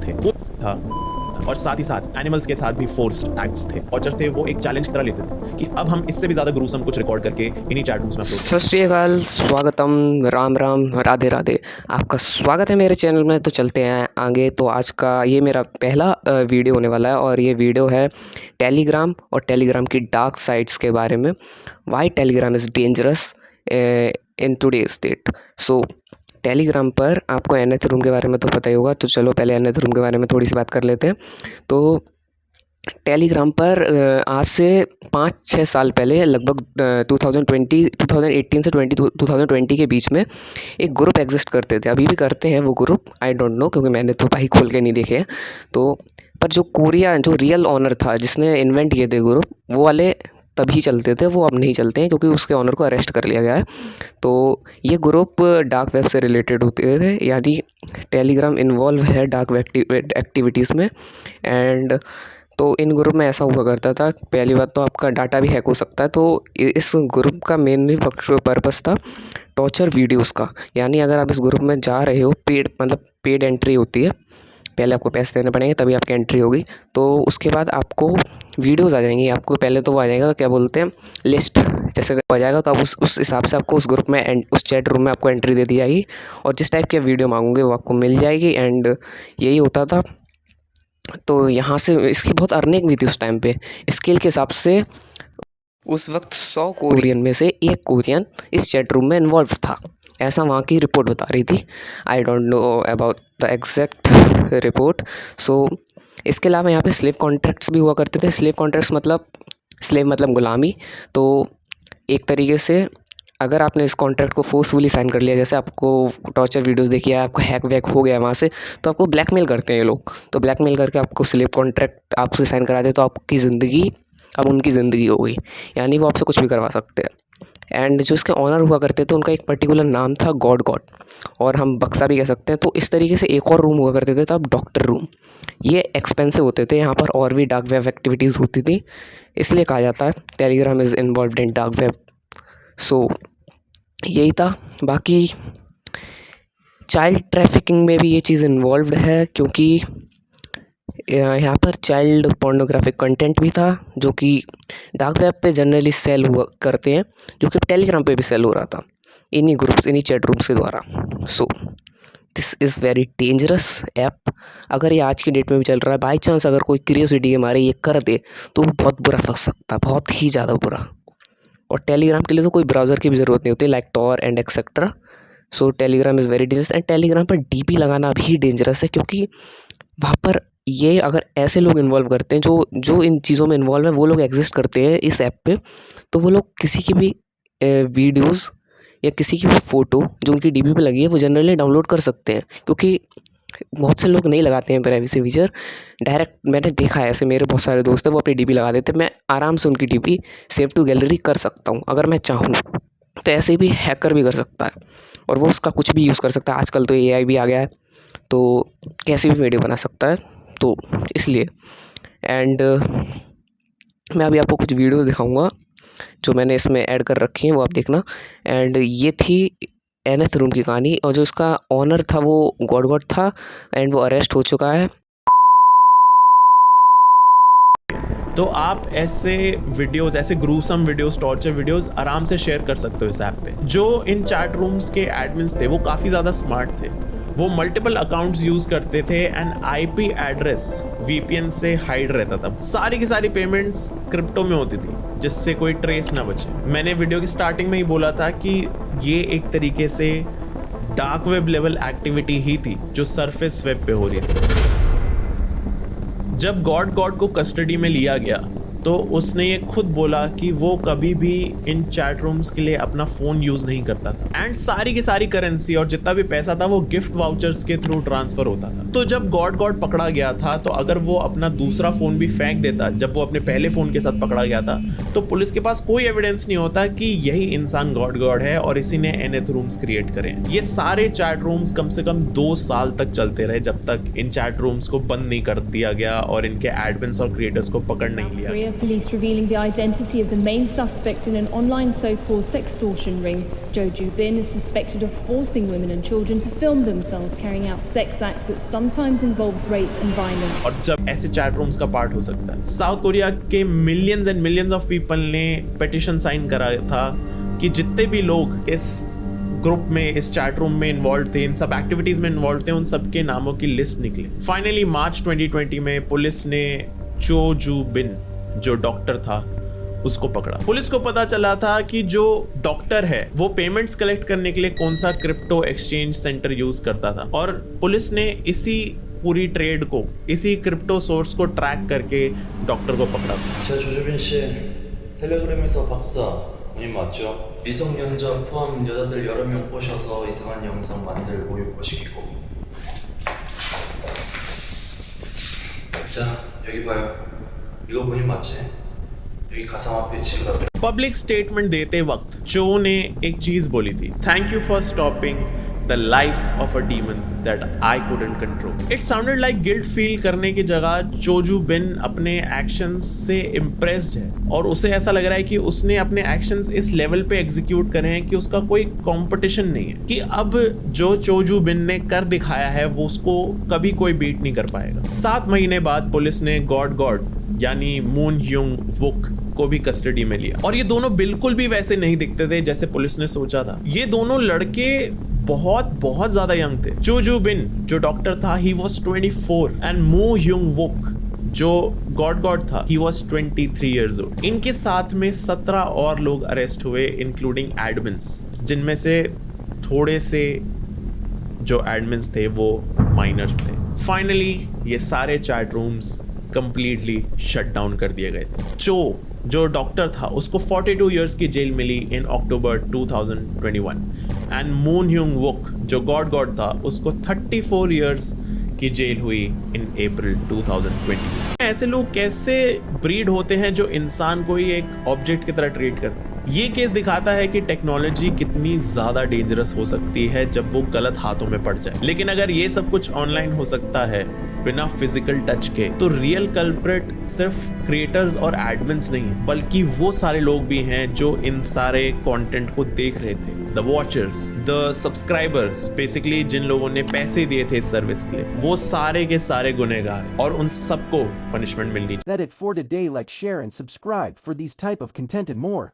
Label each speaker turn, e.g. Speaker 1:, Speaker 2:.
Speaker 1: थे वो था, और साथ ही साथ एनिमल्स के साथ भी फोर्स्ड एक्ट्स थे। वॉचर्स थे वो एक चैलेंज करा लेते थे कि अब हम इससे भी ज़्यादा ग्रूसम कुछ रिकॉर्ड करके इन्हीं चैट रूम्स में अपलोड।
Speaker 2: सत श्री अकाल, स्वागतम, राम राम, राधे राधे। आपका स्वागत है मेरे चैनल में। तो चलते हैं आगे। तो आज का ये मेरा पहला वीडियो होने वाला है और ये वीडियो है टेलीग्राम और टेलीग्राम की डार्क साइड्स के बारे में। Why Telegram is dangerous in today's date. So Telegram पर आपको एनएथ रूम के बारे में तो पता ही होगा, तो चलो पहले एनएथ रूम के बारे में थोड़ी सी बात कर लेते हैं। तो टेलीग्राम पर आज से 5-6 साल पहले लगभग 2018 से 2020 के बीच में एक ग्रुप एग्जिस्ट करते थे। अभी भी करते हैं वो ग्रुप, आई डोंट नो, क्योंकि मैंने तो भाई खोल के नहीं देखे हैं। तो पर जो रियल ऑनर था जिसने इन्वेंट किए थे ग्रुप, वो वाले तभी चलते थे, वो अब नहीं चलते हैं क्योंकि उसके ऑनर को अरेस्ट कर लिया गया है। तो ये ग्रुप डार्क वेब से रिलेटेड होते थे, यानी टेलीग्राम इन्वॉल्व है डार्क वेब एक्टिविटीज़ में। एंड तो इन ग्रुप में ऐसा हुआ करता था, पहली बात तो आपका डाटा भी हैक हो सकता है। तो इस ग्रुप का मेनली पर्पस था टॉर्चर वीडियोस का। यानी अगर आप इस ग्रुप में जा रहे हो, पेड एंट्री होती है, पहले आपको पैसे देने पड़ेंगे तभी आपकी एंट्री होगी। तो उसके बाद आपको वीडियोस आ जाएंगी। आपको पहले तो वो आ जाएगा, क्या बोलते हैं, लिस्ट जैसे आ जाएगा। तो आप उस हिसाब से आपको उस ग्रुप में उस चैट रूम में आपको एंट्री दे दी जाएगी और जिस टाइप की वीडियो मांगोगे वो आपको मिल जाएगी। एंड यही होता था। तो यहाँ से इसकी बहुत अर्निंग भी थी उस टाइम पे। स्केल के हिसाब से उस वक्त 100 कोरियन में से 1 कोरियन इस चैट रूम में इन्वॉल्व था, ऐसा वहाँ की रिपोर्ट बता रही थी। I don't know about the exact report. So इसके अलावा यहाँ पे स्लेव कॉन्ट्रैक्ट्स भी हुआ करते थे। स्लेव कॉन्ट्रैक्ट्स मतलब स्लेव मतलब गुलामी। तो एक तरीके से अगर आपने इस कॉन्ट्रैक्ट को फोर्सफुली साइन कर लिया, जैसे आपको टॉर्चर वीडियोस देखी है, आपको हैक वैक हो गया वहाँ से, तो आपको ब्लैकमेल करते हैं ये लोग। तो ब्लैकमेल करके आपको स्लेव कॉन्ट्रैक्ट आपसे साइन करा दे, तो आपकी ज़िंदगी अब उनकी ज़िंदगी हो गई, यानी वो आपसे कुछ भी करवा सकते हैं। एंड जो इसके ऑनर हुआ करते थे उनका एक पर्टिकुलर नाम था गॉड, और हम बक्सा भी कह सकते हैं। तो इस तरीके से एक और रूम हुआ करते थे तब, डॉक्टर रूम। ये एक्सपेंसिव होते थे, यहाँ पर और भी डार्क वेब एक्टिविटीज़ होती थी, इसलिए कहा जाता है Telegram is involve in dark web. So यही था। बाकी चाइल्ड ट्रैफिकिंग में भी ये चीज़ इन्वॉल्व है, क्योंकि यहाँ पर चाइल्ड पोर्नोग्राफिक कंटेंट भी था जो कि डार्क वेब पे जनरली सेल हुआ करते हैं, जो कि टेलीग्राम पे भी सेल हो रहा था इन्हीं ग्रुप्स, इन्हीं चैट रूम्स के द्वारा। So this is very dangerous app. अगर ये आज की डेट में भी चल रहा है, बाई चांस अगर कोई क्यूरियोसिटी के मारे ये कर दे तो वो बहुत बुरा फंस सकता है, बहुत ही ज़्यादा बुरा। और टेलीग्राम के लिए तो कोई ब्राउज़र की भी ज़रूरत नहीं होती, like Tor and etcetera. So Telegram is very dangerous. And Telegram पर डीपी लगाना भी डेंजरस है, क्योंकि वहाँ पर ये अगर ऐसे लोग इन्वॉल्व करते हैं जो इन चीज़ों में इन्वॉल्व है, वो लोग एग्जिस्ट करते हैं इस ऐप पे, तो वो लोग किसी की भी वीडियोज़ या किसी की भी फ़ोटो जो उनकी डीपी पे लगी है वो जनरली डाउनलोड कर सकते हैं। क्योंकि बहुत से लोग नहीं लगाते हैं प्राइवेसी फीचर। डायरेक्ट मैंने देखा है, ऐसे मेरे बहुत सारे दोस्त हैं वो अपनी डीपी लगा देते हैं। मैं आराम से उनकी डीपी सेव टू गैलरी कर सकता हूँ अगर मैं चाहूँ। तो ऐसे भी हैकर भी कर सकता है और वो उसका कुछ भी यूज़ कर सकता है। आजकल तो एआई भी आ गया है, तो कैसी भी वीडियो बना सकता है, तो इसलिए। एंड मैं अभी आपको कुछ वीडियोस दिखाऊंगा जो मैंने इसमें ऐड कर रखी हैं, वो आप देखना। एंड ये थी एनएथ रूम की कहानी, और जो इसका ऑनर था वो गॉड था, एंड वो अरेस्ट हो चुका है।
Speaker 1: तो आप ऐसे वीडियोस, ऐसे ग्रूसम वीडियोस, टॉर्चर वीडियोस आराम से शेयर कर सकते हो इस ऐप पे। जो इन चैट रूम्स के एडमिन्स थे वो काफ़ी ज़्यादा स्मार्ट थे। वो मल्टीपल अकाउंट्स यूज़ करते थे एंड आईपी एड्रेस वीपीएन से हाइड रहता था। सारी की सारी पेमेंट्स क्रिप्टो में होती थी, जिससे कोई ट्रेस ना बचे। मैंने वीडियो की स्टार्टिंग में ही बोला था कि ये एक तरीके से डार्क वेब लेवल एक्टिविटी ही थी जो सरफेस वेब पे हो रही थी। जब गॉड को कस्टडी में लिया गया तो उसने ये खुद बोला कि वो कभी भी इन चैट रूम्स के लिए अपना फ़ोन यूज़ नहीं करता था। एंड सारी की सारी करेंसी और जितना भी पैसा था वो गिफ्ट वाउचर्स के थ्रू ट्रांसफ़र होता था। तो जब गॉड पकड़ा गया था, तो अगर वो अपना दूसरा फ़ोन भी फेंक देता जब वो अपने पहले फ़ोन के साथ पकड़ा गया था, तो पुलिस के पास कोई एविडेंस नहीं होता कि यही इंसान गॉड है और इसी ने एनएथ रूम्स क्रिएट करे। ये सारे चैट रूम्स कम से कम 2 साल तक चलते रहे, जब तक इन चैट रूम्स को बंद नहीं कर दिया गया और इनके एडमिन्स और क्रिएटर्स को पकड़ नहीं लिया।
Speaker 3: police revealing the identity of the main suspect in an online so-called sextortion ring. Jo Ju Bin is suspected of forcing women and children to film themselves carrying out sex acts that sometimes involve rape and violence.
Speaker 1: और जब ऐसे chat rooms का part हो सकता है, south Korea के millions and millions of people ने petition sign करा था कि जितने भी लोग इस ग्रुप में, इस चैट रूम में इन्वॉल्व थे, इन सब एक्टिविटीज में इन्वॉल्व थे, उन सबके नामों की लिस्ट निकली। फाइनली मार्च 2020 में पुलिस ने चो जू बिन, जो डॉक्टर था, उसको पकड़ा। पुलिस को पता चला था कि जो डॉक्टर है वो पेमेंट्स कलेक्ट करने के लिए कौन सा क्रिप्टो एक्सचेंज सेंटर यूज करता था, और पुलिस ने इसी पूरी ट्रेड को, इसी क्रिप्टो सोर्स को ट्रैक करके डॉक्टर को पकड़ा था।
Speaker 4: 저 조주빈 씨, 텔레그램에서 박사 본인 맞죠? 미성년자 포함 여자들 여러 명 꼬셔서 이상한 영상 만들고 유포시키고. 자, 여기 봐요. 이거 본인 맞지? 여기 가상화폐 지우다.
Speaker 1: पब्लिक स्टेटमेंट देते वक्त चो ने एक चीज बोली थी, thank you for stopping the life of a demon that I couldn't control. It sounded like guilt feel करने की जगह चोजू बिन अपने एक्शंस से इम्प्रेस्ड है, और उसे ऐसा लग रहा है कि उसने अपने एक्शंस इस लेवल पे एग्जीक्यूट करे हैं कि उसका कोई कंपटीशन नहीं है, कि अब जो चोजू बिन ने कर दिखाया है वो उसको कभी कोई बीट नहीं कर पाएगा। 7 महीने बाद पुलिस ने गॉड यानी मून ह्यूंग वुक को भी कस्टडी में लिया, और ये दोनों बिल्कुल भी वैसे नहीं दिखते थे जैसे पुलिस ने सोचा था। ये दोनों लड़के बहुत ज्यादा यंग थे। चो जू बिन जो डॉक्टर था, ही वॉज 24, एंड मू ह्यूंग वुक जो गॉड था, ही वॉज 23 ईयर्स ओल्ड। इनके साथ में 17 और लोग अरेस्ट हुए, इंक्लूडिंग एडमिन्स, जिनमें से थोड़े से जो एडमिन्स थे वो माइनर्स थे। फाइनली ये सारे chat rooms completely shut down कर दिए गए थे। चो जो डॉक्टर था उसको 42 इयर्स की जेल मिली in October 2021, and Moon Hyung Wook जो गॉड था उसको 34 इयर्स की जेल हुई इन अप्रैल 2020। ऐसे लोग कैसे ब्रीड होते हैं जो इंसान को ही एक ऑब्जेक्ट की तरह ट्रीट करते हैं? ये केस दिखाता है कि टेक्नोलॉजी कितनी ज्यादा डेंजरस हो सकती है जब वो गलत हाथों में पड़ जाए। लेकिन अगर ये सब कुछ ऑनलाइन हो सकता है बिना फिजिकल टच के, तो रियल कल्प्रिट सिर्फ क्रिएटर्स और एडमिन्स नहीं है, बल्कि वो सारे लोग भी हैं जो इन सारे कंटेंट को देख रहे थे। The watchers, the subscribers, basically जिन लोगों ने पैसे दिए थे इस सर्विस के लिए, वो सारे के सारे गुनहगार, और उन सबको पनिशमेंट मिलनी चाहिए।
Speaker 5: That it for today, like, share and subscribe for these type of content and more.